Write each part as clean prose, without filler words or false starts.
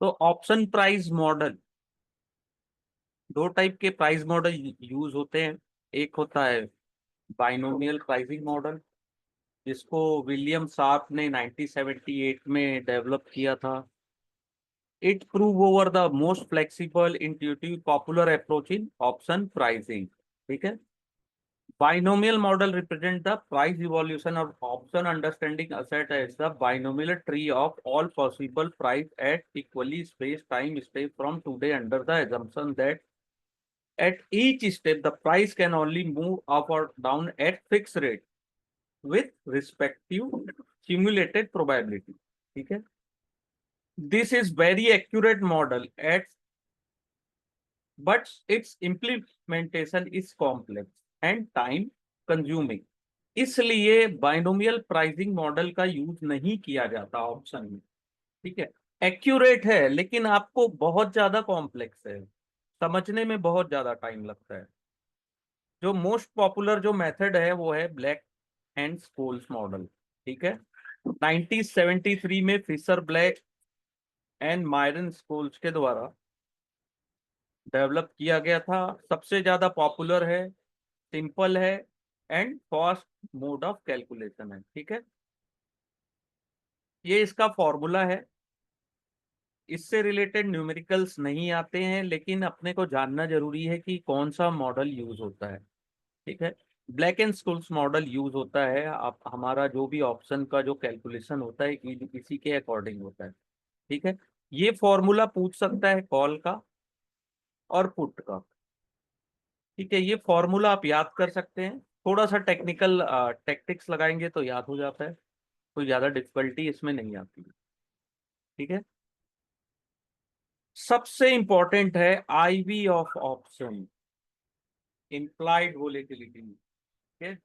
तो option price model, दो type के प्राइस मॉडल यूज होते हैं। एक होता है बाइनोमियल प्राइसिंग मॉडल, जिसको विलियम शार्प ने 1978 में डेवलप किया था। It prove over the most flexible intuitive popular approach in option pricing. ठीक है। Binomial model represent the price evolution of option, understanding asset as the binomial tree of all possible price at equally spaced time step from today under the assumption that at each step the price can only move up or down at fixed rate with respective simulated probability. ठीक है। This is very accurate model at but its implementation is complex and time consuming। इसलिए binomial pricing model का use नहीं किया जाता option में। ठीक है। एक्यूरेट है लेकिन आपको बहुत ज्यादा कॉम्प्लेक्स है, समझने में बहुत ज्यादा टाइम लगता है। जो मोस्ट पॉपुलर जो मेथड है वो है ब्लैक एंड स्कोल्स मॉडल। ठीक है। 1973 में Fischer Black and Myron Scholes के द्वारा डेवलप किया गया था। सबसे ज्यादा पॉपुलर है, सिंपल है and fast mode of calculation है। ठीक है। ये इसका फॉर्मूला है। इससे रिलेटेड न्यूमेरिकल्स नहीं आते हैं, लेकिन अपने को जानना जरूरी है कि कौन सा मॉडल यूज होता है। ठीक है। Black and schools model use होता है, आप हमारा जो भी ऑप्शन का जो कैलकुलेशन होता है कि इसी के अकॉर्डिंग होता है। ठीक है। ये फॉर्मूला पूछ सकता है कॉल का और पुट का। ठीक है। ये फॉर्मूला आप याद कर सकते हैं, थोड़ा सा टेक्निकल टेक्टिक्स लगाएंगे तो याद हो जाता है, कोई ज्यादा डिफिकल्टी इसमें नहीं आती है। ठीक है। सबसे इंपॉर्टेंट है IV of option, implied volatility। Okay,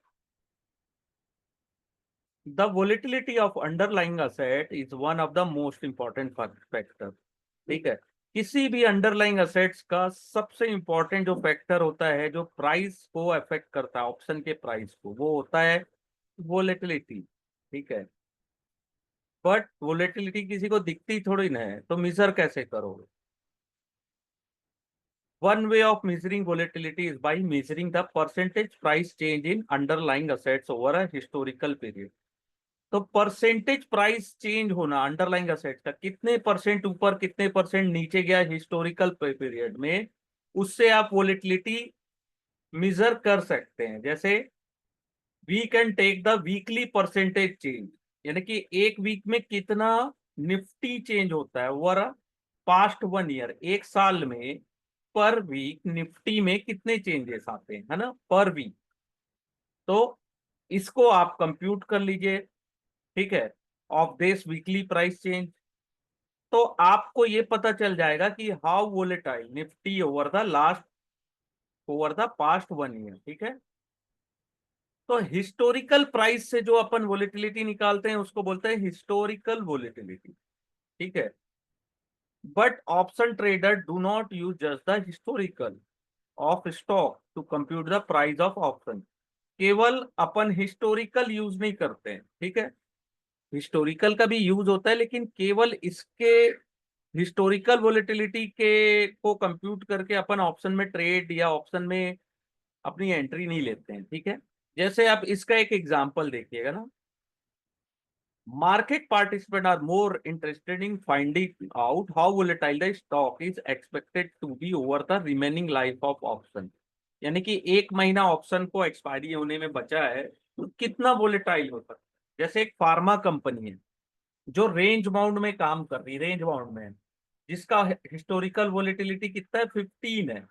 the volatility of underlying asset is one of the most important factor। ठीक है। किसी भी अंडरलाइंग असेट्स का सबसे इंपॉर्टेंट जो फैक्टर होता है, जो प्राइस को अफेक्ट करता है, ऑप्शन के प्राइस को, वो होता है वोलेटिलिटी। ठीक है। बट वोलेटिलिटी किसी को दिखती थोड़ी ना है, तो मेजर कैसे करोगे? One way of measuring volatility is by measuring the percentage price change in underlying assets over a historical period। तो परसेंटेज प्राइस चेंज होना अंडरलाइंग असेट का, कितने परसेंट ऊपर कितने परसेंट नीचे गया हिस्टोरिकल पीरियड में, उससे आप वोलेटिलिटी मेजर कर सकते हैं। जैसे we can take the weekly percentage change, यानी कि एक वीक में कितना निफ्टी चेंज होता है ओवर पास्ट 1 ईयर, एक साल में पर वीक निफ्टी में कितने चेंजेस आते हैं, है ना, पर वीक। तो इसको आप कंप्यूट कर लीजिए। ठीक है। Of this weekly price change, तो आपको ये पता चल जाएगा कि how volatile Nifty over the last, over the past 1 year. ठीक है। तो हिस्टोरिकल प्राइस से जो अपन वोलेटिलिटी निकालते हैं उसको बोलते हैं हिस्टोरिकल वोलेटिलिटी। ठीक है। But option trader do not use just the historical of stock to compute the price of option. केवल अपन हिस्टोरिकल यूज नहीं करते हैं। ठीक है। हिस्टोरिकल का भी यूज होता है, लेकिन केवल इसके हिस्टोरिकल वोलेटिलिटी के को कंप्यूट करके अपन ऑप्शन में ट्रेड या ऑप्शन में अपनी एंट्री नहीं लेते हैं। ठीक है। जैसे आप इसका एक एग्जांपल देखिएगा ना, market participant are more interested in finding out how volatile the stock is expected to be over the remaining life of option. यानी कि एक महीना ऑप्शन को एक्सपायरी होने में बचा है, तो कितना वोलेटाइल हो सकता है। जैसे एक फार्मा कंपनी है जो रेंज बाउंड में काम कर रही है, रेंज बाउंड में है, जिसका हिस्टोरिकल वोलेटिलिटी कितना है, 15 है।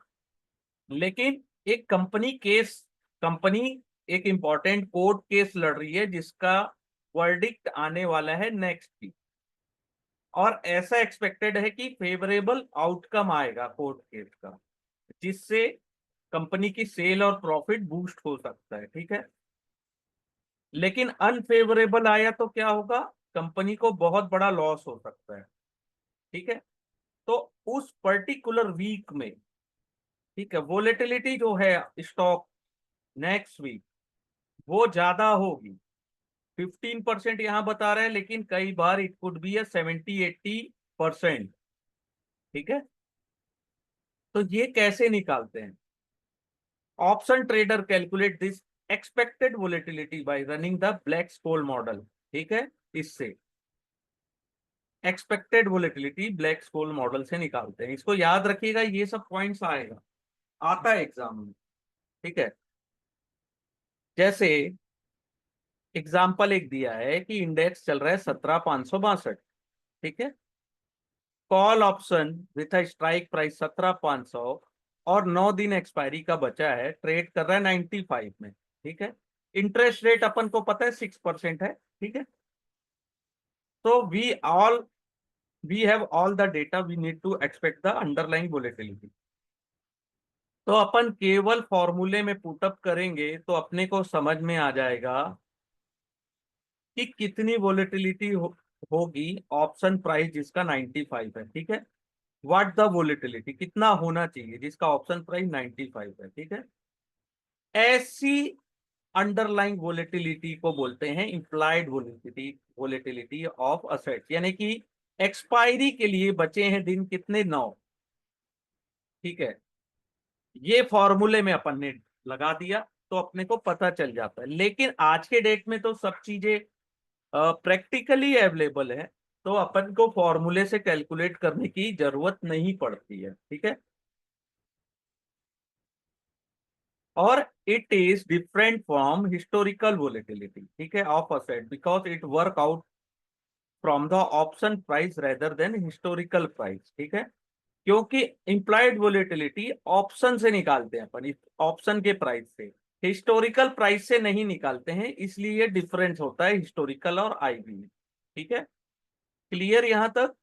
लेकिन एक कंपनी एक इंपॉर्टेंट कोर्ट केस लड़ रही है जिसका वर्डिक्ट आने वाला है नेक्स्ट वीक, और ऐसा एक्सपेक्टेड है कि फेवरेबल आउटकम आएगा कोर्ट केस का, जिससे कंपनी की सेल और प्रॉफिट बूस्ट हो सकता है। ठीक है। लेकिन अनफेवरेबल आया तो क्या होगा, कंपनी को बहुत बड़ा लॉस हो सकता है। ठीक है। तो उस पर्टिकुलर वीक में, ठीक है, वोलेटिलिटी जो है स्टॉक नेक्स्ट वीक वो ज्यादा होगी। 15% यहां बता रहे हैं, लेकिन कई बार इट कुड बी 70-80%। ठीक है, तो ये कैसे निकालते हैं? Option trader calculate this expected volatility by running the Black Scholes model. ठीक है, इससे expected volatility Black Scholes model से निकालते हैं। इसको याद रखिएगा, ये सब पॉइंट्स आएगा, आता है एग्जाम में। ठीक है, जैसे एग्जाम्पल एक दिया है कि इंडेक्स चल रहा है 17,562। ठीक है, call option with strike price 17,500 और 9 दिन एक्सपायरी का बचा है, ट्रेड कर रहा है 95 में। ठीक है, इंटरेस्ट रेट अपन को पता है 6% है। ठीक है, तो we have all the data we need to expect the underlying volatility. तो अपन केवल फॉर्मूले में पुटअप करेंगे तो अपने को समझ में आ जाएगा कि कितनी वोलेटिलिटी होगी ऑप्शन प्राइस जिसका 95 है। ठीक है, व्हाट द वोलेटिलिटी, कितना होना चाहिए जिसका ऑप्शन प्राइस 95 है। ठीक है, ऐसी अंडरलाइंग वोलेटिलिटी को बोलते हैं implied volatility, volatility of assets, यानी कि एक्सपायरी के लिए बचे हैं दिन कितने, 9। ठीक है, ये फॉर्मूले में अपन ने लगा दिया तो अपने को पता चल जाता है। लेकिन आज के डेट में तो सब चीजें प्रैक्टिकली अवेलेबल है, तो अपन को फॉर्मूले से कैलकुलेट करने की जरूरत नहीं पड़ती है। ठीक है, और it is different from historical volatility, ठीक है, of asset because it work out from the option price rather than historical price. ठीक है, क्योंकि इंप्लाइड वोलेटिलिटी ऑप्शन से निकालते हैं अपन, ऑप्शन के प्राइस से, हिस्टोरिकल प्राइस से नहीं निकालते हैं, इसलिए ये डिफरेंस होता है हिस्टोरिकल और आईवी में। ठीक है, क्लियर यहां तक?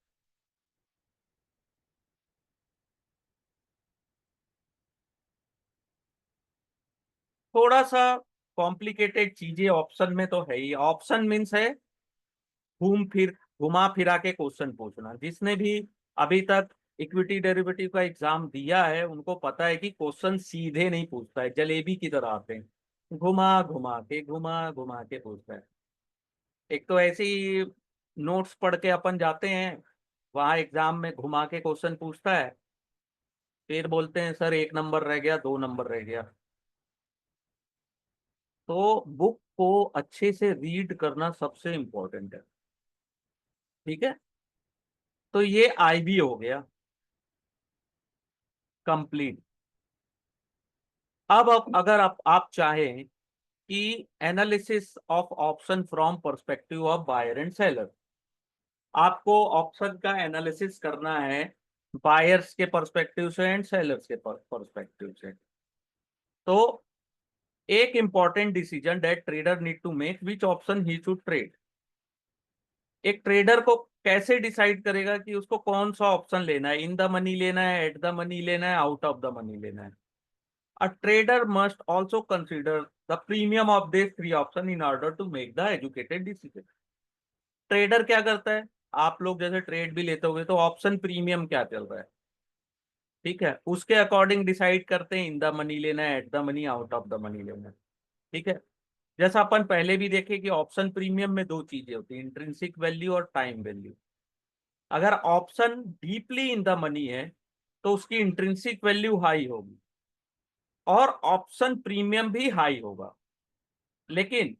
थोड़ा सा कॉम्प्लिकेटेड चीजें ऑप्शन में तो है ही। ऑप्शन मीन्स है घुमा फिरा के क्वेश्चन पूछना। जिसने भी अभी तक इक्विटी डेरिवेटिव का एग्जाम दिया है उनको पता है कि क्वेश्चन सीधे नहीं पूछता है, जलेबी की तरह आते हैं, घुमा घुमा के पूछता है। एक तो ऐसे ही नोट्स पढ़ के अपन जाते हैं, वहां एग्जाम में घुमा के क्वेश्चन पूछता है, फिर बोलते हैं सर 1 नंबर रह गया, 2 नंबर रह गया। तो बुक को अच्छे से रीड करना सबसे इंपॉर्टेंट है। ठीक है, तो ये आईबी हो गया कंप्लीट। अब अगर आप चाहें कि analysis of option from perspective of buyer and seller, आपको ऑप्शन का एनालिसिस करना है बायर्स के पर्सपेक्टिव से एंड सेलर्स के पर्सपेक्टिव से, तो एक important decision that trader need to make which option he should trade. एक ट्रेडर को कैसे डिसाइड करेगा कि उसको कौन सा ऑप्शन लेना है, इन द मनी लेना है, एट द मनी लेना है, आउट ऑफ द मनी लेना है? A trader must also consider the premium of these three options in order to make the educated decision. Trader क्या करता है, आप लोग जैसे ट्रेड भी लेते होगे तो ऑप्शन प्रीमियम क्या चल रहा है, ठीक है, उसके अकॉर्डिंग डिसाइड करते हैं इन द मनी लेना है, eight the money, out of the money लेना है। ठीक है, जैसा अपन पहले भी देखे कि ऑप्शन प्रीमियम में दो चीजें होती हैं, इंट्रिंसिक वैल्यू और टाइम वैल्यू। अगर option deeply in the money है तो उसकी इंट्रिंसिक वैल्यू हाई होगी और ऑप्शन प्रीमियम भी हाई होगा। लेकिन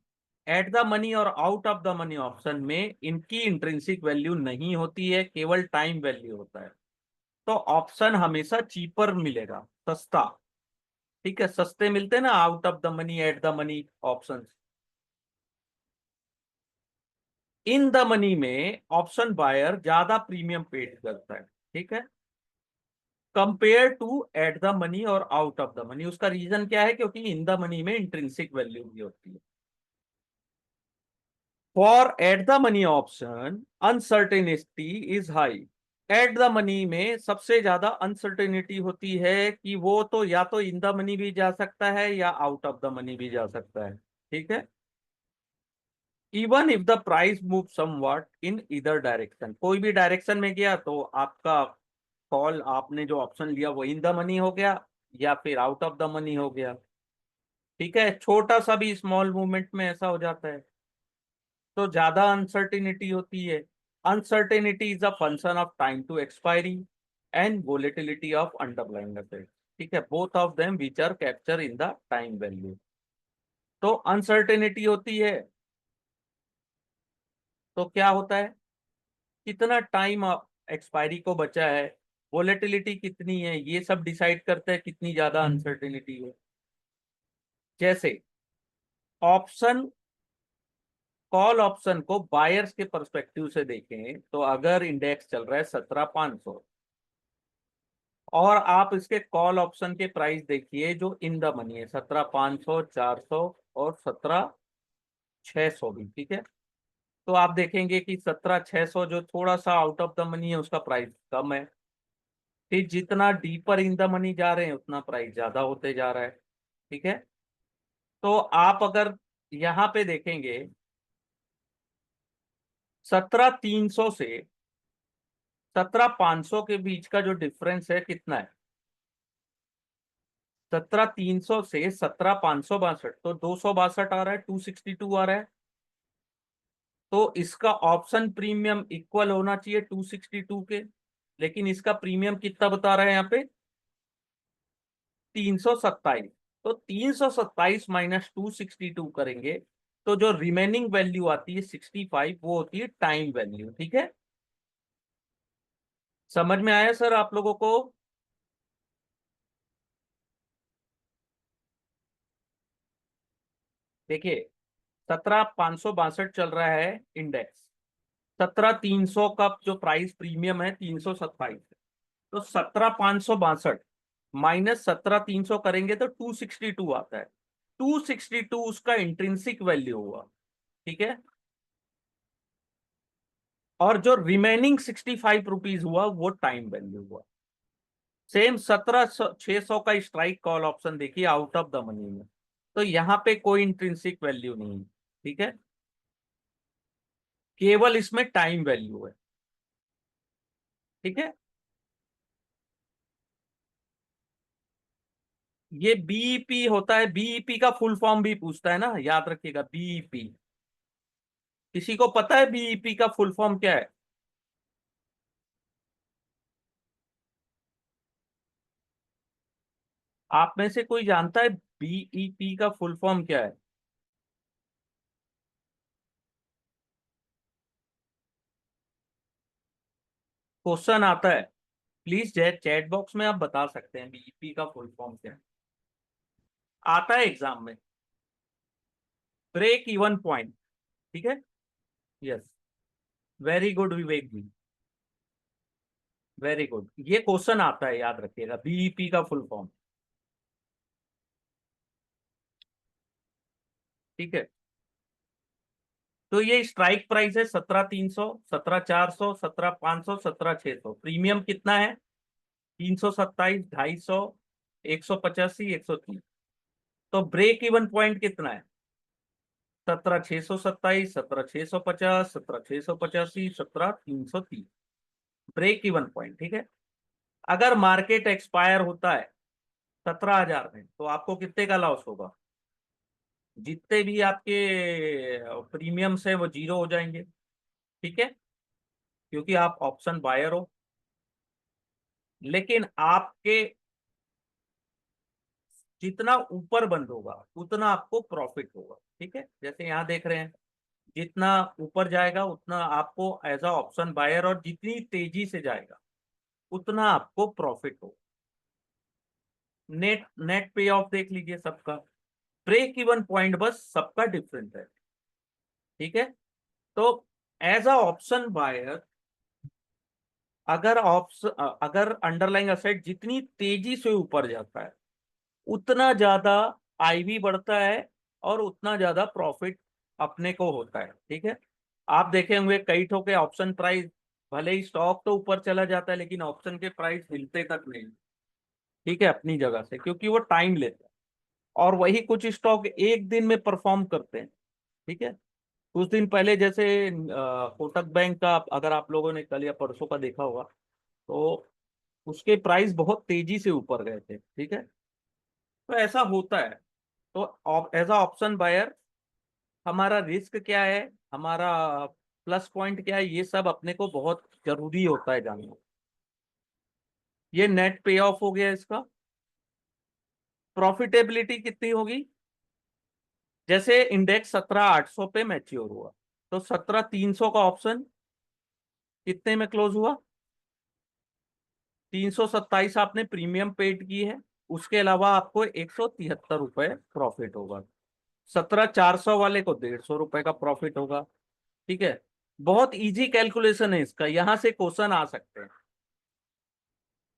एट द मनी और out of the money option में इनकी इंट्रिंसिक वैल्यू नहीं होती है, केवल टाइम वैल्यू होता है। तो ऑप्शन हमेशा चीपर मिलेगा, सस्ता। ठीक है, सस्ते मिलते हैं ना out of the money, at the money option. In the money में ऑप्शन बायर ज्यादा प्रीमियम पेड करता है। ठीक है, compare to at the money और आउट ऑफ द मनी। उसका रीजन क्या है? क्योंकि इन द मनी में इंट्रिंसिक वैल्यू भी होती है। For at the money option uncertainty is high. At the money में सबसे ज्यादा अनसर्टेनिटी होती है कि वो तो या तो इन द मनी भी जा सकता है या आउट ऑफ द मनी भी जा सकता है। ठीक है, even if the price move somewhat in इधर डायरेक्शन, कोई भी डायरेक्शन में गया तो आपका कॉल, आपने जो ऑप्शन लिया वो इन द मनी हो गया या फिर आउट ऑफ द मनी हो गया। ठीक है, छोटा सा भी स्मॉल मूवमेंट में ऐसा हो जाता है, तो ज्यादा अनसर्टेनिटी होती है। Uncertainty is a function of time to expiry. and volatility of underlying assets. ठीक है, both of them which are captured in the time value. तो अनसर्टेनिटी होती है तो क्या होता है, कितना टाइम एक्सपायरी को बचा है, वोलेटिलिटी कितनी है, ये सब डिसाइड करता है कितनी ज्यादा अनसर्टेनिटी है। जैसे ऑप्शन, कॉल ऑप्शन को बायर्स के पर्सपेक्टिव से देखें तो अगर इंडेक्स चल रहा है 17,500 और आप इसके कॉल ऑप्शन के प्राइस देखिए जो इन द मनी है 17,500, 400 और 17,600 भी, ठीक है। तो आप देखेंगे कि 17,600 जो थोड़ा सा आउट ऑफ द मनी है उसका प्राइस कम है, फिर जितना डीपर इन द मनी जा रहे हैं उतना प्राइस ज्यादा होते जा रहा है, ठीक है। तो आप अगर यहाँ पे देखेंगे 17,300 से 17,500 के बीच का जो डिफरेंस है कितना है, 17,300 से 17,562, तो 262 आ रहा है, 262 आ रहा है। तो इसका ऑप्शन प्रीमियम इक्वल होना चाहिए 262 के, लेकिन इसका प्रीमियम कितना बता रहा है यहाँ पे 327। तो 327 माइनस 262 करेंगे तो जो रिमेनिंग वैल्यू आती है 65, वो होती है टाइम वैल्यू, ठीक है। समझ में आया सर आप लोगों को? देखिए 17,562 चल रहा है इंडेक्स, 17,300 का जो प्राइस प्रीमियम है 327, तो 17,562 माइनस 17,300 करेंगे तो 262 आता है, 262 उसका इंट्रिंसिक वैल्यू हुआ, ठीक है। और जो रिमेनिंग 65 रुपीज हुआ वो टाइम वैल्यू हुआ। सेम 17,600 का स्ट्राइक कॉल ऑप्शन देखिए आउट ऑफ द मनी में, तो यहाँ पे कोई इंट्रिंसिक वैल्यू नहीं है, ठीक है, केवल इसमें टाइम वैल्यू है, ठीक है। ये बीईपी होता है, बीईपी का फुल फॉर्म भी पूछता है ना, याद रखिएगा बीईपी। किसी को पता है बीईपी का फुल फॉर्म क्या है? आप में से कोई जानता है बीईपी का फुल फॉर्म क्या है? क्वेश्चन आता है, प्लीज चैट बॉक्स में आप बता सकते हैं बीईपी का फुल फॉर्म क्या है, आता है एग्जाम में। ब्रेक इवन पॉइंट, ठीक है। यस, वेरी गुड विवेक जी, वेरी गुड, ये क्वेश्चन आता है, याद रखिएगा बीईपी का फुल फॉर्म, ठीक है। तो ये स्ट्राइक प्राइस है 17,300, 17,400, 17,500, 17,600, प्रीमियम कितना है 327, 250, 185, 130। तो ब्रेक इवन पॉइंट कितना है 17,627, 17,650, 17,685, 17,330, ब्रेक इवन पॉइंट, ठीक है। अगर मार्केट एक्सपायर होता है 17,000 में तो आपको कितने का लॉस होगा, जितने भी आपके प्रीमियम्स है वो जीरो हो जाएंगे, ठीक है, क्योंकि आप ऑप्शन बायर हो। लेकिन आपके जितना ऊपर बंद होगा उतना आपको प्रॉफिट होगा, ठीक है। जैसे यहाँ देख रहे हैं जितना ऊपर जाएगा उतना आपको एज अ ऑप्शन बायर, और जितनी तेजी से जाएगा उतना आपको प्रॉफिट हो। नेट नेट पे ऑफ देख लीजिए सबका, ब्रेक इवन पॉइंट बस सबका डिफरेंट है, ठीक है। तो एज अ ऑप्शन बायर अगर ऑप्शन, अगर अंडरलाइंग असेट जितनी तेजी से ऊपर जाता है उतना ज्यादा आईवी बढ़ता है और उतना ज्यादा प्रॉफिट अपने को होता है, ठीक है। आप देखे होंगे कई ठो के ऑप्शन प्राइस, भले ही स्टॉक तो ऊपर चला जाता है लेकिन ऑप्शन के प्राइस हिलते तक नहीं, ठीक है, अपनी जगह से, क्योंकि वो टाइम लेता है। और वही कुछ स्टॉक एक दिन में परफॉर्म करते हैं, ठीक है। कुछ दिन पहले जैसे कोटक बैंक का अगर आप लोगों ने कल या परसों का देखा होगा तो उसके प्राइस बहुत तेजी से ऊपर गए थे, ठीक है। तो ऐसा होता है। तो एज अ ऑप्शन बायर हमारा रिस्क क्या है, हमारा प्लस पॉइंट क्या है, ये सब अपने को बहुत जरूरी होता है जानना, ये नेट पे ऑफ हो गया इसका। प्रॉफिटेबिलिटी कितनी होगी? जैसे इंडेक्स 17,800 पे मैच्योर हुआ, तो 17,300 का ऑप्शन कितने में क्लोज हुआ? 327 आपने प्रीमियम पेड की है, उसके अलावा आपको 173 रुपए प्रॉफिट होगा। 17,400 वाले को 150 रुपए का प्रॉफिट होगा। ठीक है, बहुत इजी कैलकुलेशन है इसका, यहां से क्वेश्चन आ सकते हैं।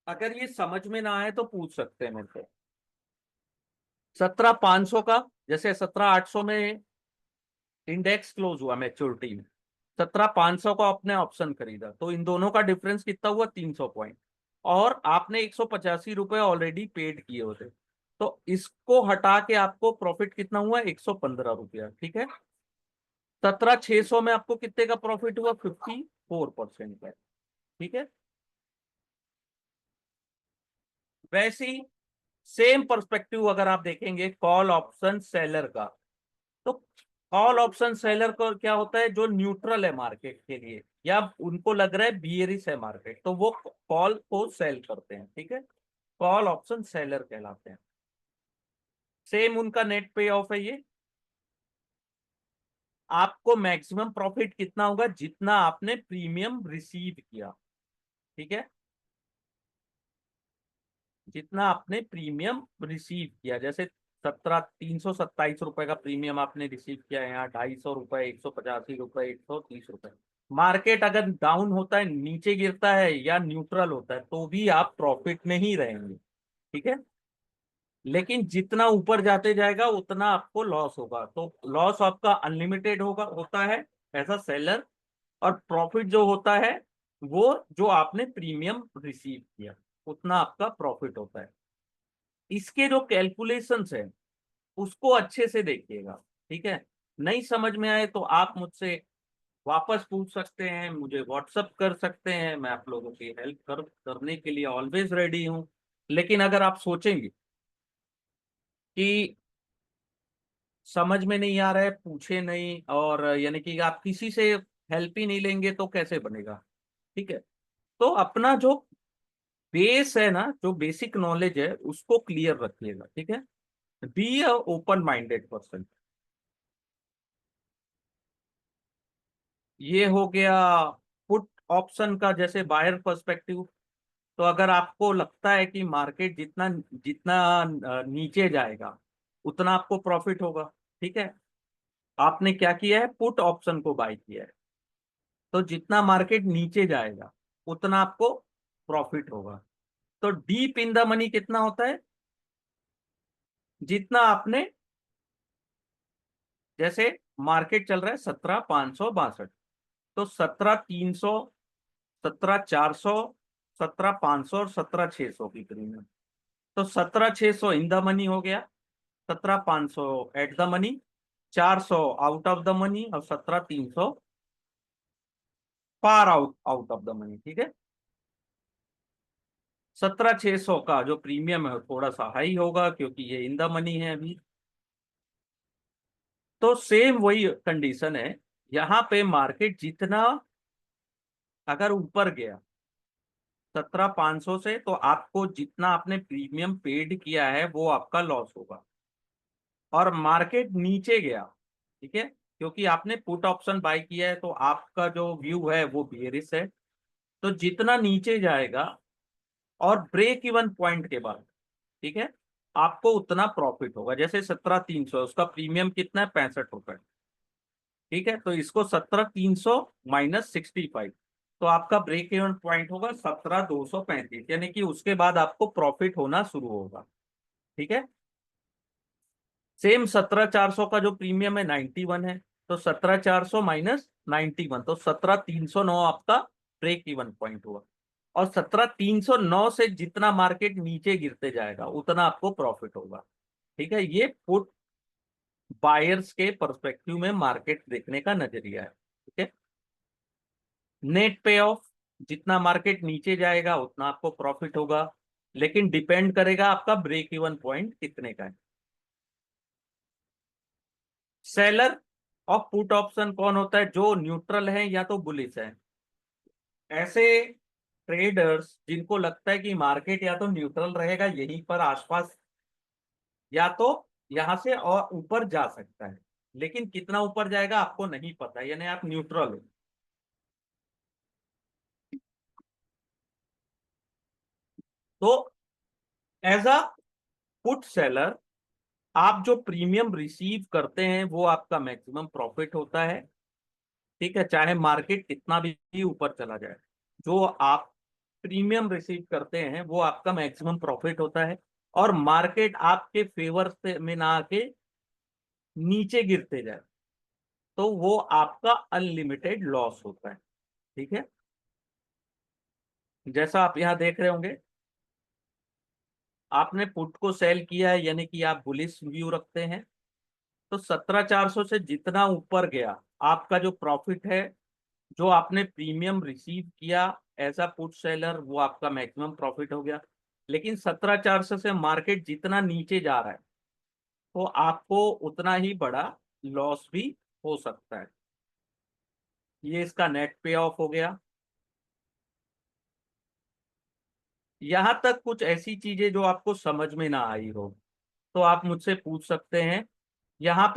अगर ये समझ में ना आए तो पूछ सकते हैं मेरे से। 17,500 का, जैसे 17,800 में इंडेक्स क्लोज हुआ मैच्योरिटी में, 17,500 का आपने ऑप्शन खरीदा, तो इन दोनों का डिफरेंस कितना हुआ? 300 पॉइंट। और आपने 185 रुपए ऑलरेडी पेड किए होते, तो इसको हटा के आपको प्रॉफिट कितना हुआ? 115 रुपया। ठीक है, 17,600 में आपको कितने का प्रॉफिट हुआ? 54% का। ठीक है, वैसे ही सेम पर्सपेक्टिव अगर आप देखेंगे कॉल ऑप्शन सेलर का, तो कॉल ऑप्शन सेलर को क्या होता है? जो न्यूट्रल है मार्केट के लिए, या उनको लग रहा है बियरिश है मार्केट, तो वो कॉल को सेल करते हैं। ठीक है, कॉल ऑप्शन सेलर कहलाते हैं। सेम उनका नेट पे ऑफ है ये। आपको मैक्सिमम प्रॉफिट कितना होगा? जितना आपने प्रीमियम रिसीव किया। ठीक है, जितना आपने प्रीमियम रिसीव किया, जैसे 327 रुपए का प्रीमियम आपने रिसीव किया है, यहाँ 250 रुपए, 185 रुपए, 130 रुपए। मार्केट अगर डाउन होता है, नीचे गिरता है या न्यूट्रल होता है, तो भी आप प्रॉफिट में ही रहेंगे। ठीक है, लेकिन जितना ऊपर जाते जाएगा उतना आपको लॉस होगा, तो लॉस आपका अनलिमिटेड होगा, होता है ऐसा सेलर। और प्रॉफिट जो होता है वो जो आपने प्रीमियम रिसीव किया, उतना आपका प्रॉफिट होता है। इसके जो कैलकुलेशंस है उसको अच्छे से देखिएगा। ठीक है, नहीं समझ में आए तो आप मुझसे वापस पूछ सकते हैं, मुझे व्हाट्सअप कर सकते हैं, मैं आप लोगों की हेल्प करने के लिए ऑलवेज रेडी हूं। लेकिन अगर आप सोचेंगे कि समझ में नहीं आ रहा है, पूछे नहीं, और यानी कि आप किसी से हेल्प ही नहीं लेंगे, तो कैसे बनेगा? ठीक है, तो अपना जो बेस है ना, जो बेसिक नॉलेज है उसको क्लियर रखिएगा। ठीक है, be a open minded person. ये हो गया पुट ऑप्शन का, जैसे बायर पर्सपेक्टिव। तो अगर आपको लगता है कि मार्केट जितना जितना नीचे जाएगा उतना आपको प्रॉफिट होगा, ठीक है, आपने क्या किया है? पुट ऑप्शन को बाय किया है, तो जितना मार्केट नीचे जाएगा उतना आपको प्रॉफिट होगा। तो डीप इन द मनी कितना होता है? जितना आपने, जैसे मार्केट चल रहा है 17,562, तो 17,300, 17,400, 17,500 और 17,600 की प्रीमियम। तो 17,600 इन द मनी हो गया, 17,500 eight the money, 400 out of the money, और 17,300 far out out of the money. ठीक है, 17,600 का जो प्रीमियम है वो थोड़ा सा हाई होगा क्योंकि ये इन द मनी है अभी। तो सेम वही कंडीशन है, यहाँ पे मार्केट जितना अगर ऊपर गया 17,500 से, तो आपको जितना आपने प्रीमियम पेड किया है वो आपका लॉस होगा। और मार्केट नीचे गया, ठीक है, क्योंकि आपने पुट ऑप्शन बाय किया है, तो आपका जो व्यू है वो बियरिश है, तो जितना नीचे जाएगा और ब्रेक इवन पॉइंट के बाद, ठीक है, आपको उतना प्रॉफिट होगा। जैसे 17,300 उसका प्रीमियम कितना है? 65 रुपए। ठीक है, तो इसको 17,300 -65, तो आपका ब्रेक इवन पॉइंट होगा 17,235, यानी कि उसके बाद आपको प्रॉफिट होना शुरू होगा। ठीक है, सेम 17,400 का जो प्रीमियम है 91 है, तो 17,400 -91, तो 17,309 आपका ब्रेक इवन पॉइंट हुआ। और 17,309 से जितना मार्केट नीचे गिरते जाएगा उतना आपको प्रॉफिट होगा। ठीक है, ये पुट बायर्स के पर्सपेक्टिव में मार्केट देखने का नजरिया है। ठीक है, नेट पे ऑफ, जितना मार्केट नीचे जाएगा उतना आपको प्रॉफिट होगा, लेकिन डिपेंड करेगा आपका ब्रेक इवन पॉइंट कितने का है। सेलर ऑफ पुट ऑप्शन कौन होता है? जो न्यूट्रल है या तो बुलिश है। ऐसे ट्रेडर्स जिनको लगता है कि मार्केट या तो न्यूट्रल रहेगा यहीं पर आसपास, या तो यहां से और ऊपर जा सकता है, लेकिन कितना ऊपर जाएगा आपको नहीं पता, यानी आप न्यूट्रल हो। तो एज अ पुट सेलर आप जो प्रीमियम रिसीव करते हैं वो आपका मैक्सिमम प्रॉफिट होता है। ठीक है, चाहे मार्केट कितना भी ऊपर चला जाए, जो आप प्रीमियम रिसीव करते हैं वो आपका मैक्सिमम प्रॉफिट होता है। और मार्केट आपके फेवर से में ना आके नीचे गिरते जाए तो वो आपका अनलिमिटेड लॉस होता है। ठीक है, जैसा आप यहाँ देख रहे होंगे, आपने पुट को सेल किया है यानी कि आप बुलिश व्यू रखते हैं। तो 17,400 से जितना ऊपर गया, आपका जो प्रॉफिट है, जो आपने प्रीमियम रिसीव किया एज अ पुट सेलर, वो आपका मैक्सिमम प्रॉफिट हो गया। लेकिन 17,400 से मार्केट जितना नीचे जा रहा है तो आपको उतना ही बड़ा लॉस भी हो सकता है। ये इसका नेट पे ऑफ हो गया। यहां तक कुछ ऐसी चीजें जो आपको समझ में ना आई हो तो आप मुझसे पूछ सकते हैं। यहाँ पे